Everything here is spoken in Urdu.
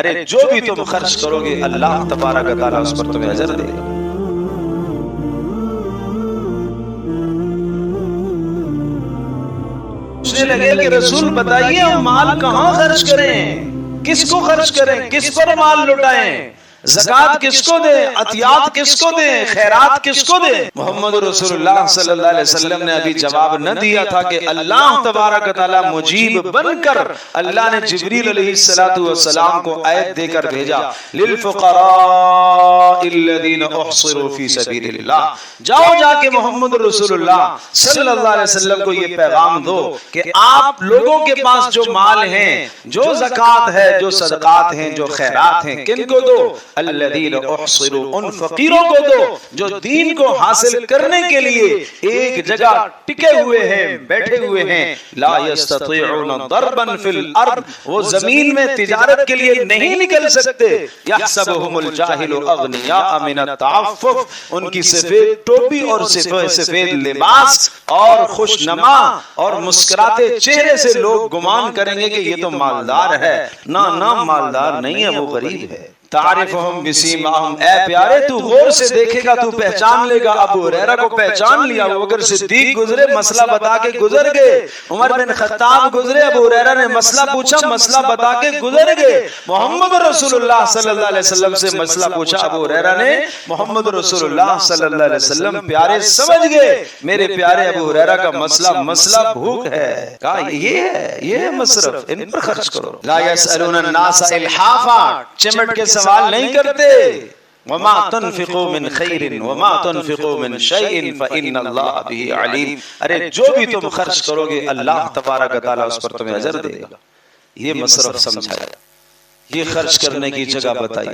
ارے جو بھی تم خرچ کرو گے اللہ تبارک و تعالیٰ اس پر تمہیں اجر دے گا۔ پوچھنے لگے کہ رسول بتائیے ہم مال کہاں خرچ کریں، کس کو خرچ کریں، کس پر مال لٹائیں، زکوٰۃ کس کو دیں، عطیات کس کو دیں، خیرات کس کو دیں؟ محمد رسول اللہ صلی اللہ علیہ وسلم نے ابھی جواب نہ دیا تھا کہ اللہ تبارک و تعالیٰ مجیب بن کر اللہ نے جبریل علیہ السلام کو آیت دے کر بھیجا، للفقراء الذین احصروا فی سبیل اللہ، جاؤ جا کے محمد رسول اللہ صلی اللہ علیہ وسلم کو یہ پیغام دو کہ آپ لوگوں کے پاس جو مال ہیں، جو زکوٰۃ ہے، جو صدقات ہیں، جو خیرات ہیں، کن کو دو؟ الذین احصروا، ان فقیروں کو دو جو دین کو حاصل کرنے کے لیے ایک جگہ ٹکے ہوئے ہیں، بیٹھے ہوئے ہیں، لا یستطیعون ضربا فی الارض، وہ زمین میں تجارت کے لیے نہیں نکل سکتے، یحسبهم الجاہل اغنیاء من التعفف، ان کی سفید ٹوپی اور سفید لباس اور خوش نما اور مسکراتے چہرے سے لوگ گمان کریں گے کہ یہ تو مالدار ہے، نہ مالدار نہیں ہے، وہ غریب ہے۔ تعرفهم بسیماہم، اے پیارے تو غور سے دیکھے گا تو پہچان لے گا۔ ابو ہریرہ کو پہچان لیا، وہ اگر صدیق گزرے مسئلہ بتا کے گزر گئے، عمر بن خطاب گزرے، ابو ہریرہ نے مسئلہ پوچھا، مسئلہ بتا کے گزر گئے، محمد رسول اللہ صلی اللہ علیہ وسلم سے مسئلہ پوچھا، ابو ہریرہ نے محمد رسول اللہ صلی اللہ علیہ وسلم پیارے سمجھ گئے، میرے پیارے ابو ہریرہ کا مسئلہ بھوک ہے، کہا یہ ہے مصرف، ان پر خرچ کرو۔ لا یسألون الناس الحافا، چمٹ کے سوال نہیں کرتے، وما تنفقوا من خیر وما تنفقوا من شیء فإن اللہ بہ علیم، ارے جو بھی تم خرچ کرو گے اللہ تبارک و تعالیٰ اس پر تمہیں اجر دے گا۔ یہ مصرف سمجھایا، یہ خرچ کرنے کی جگہ بتائی۔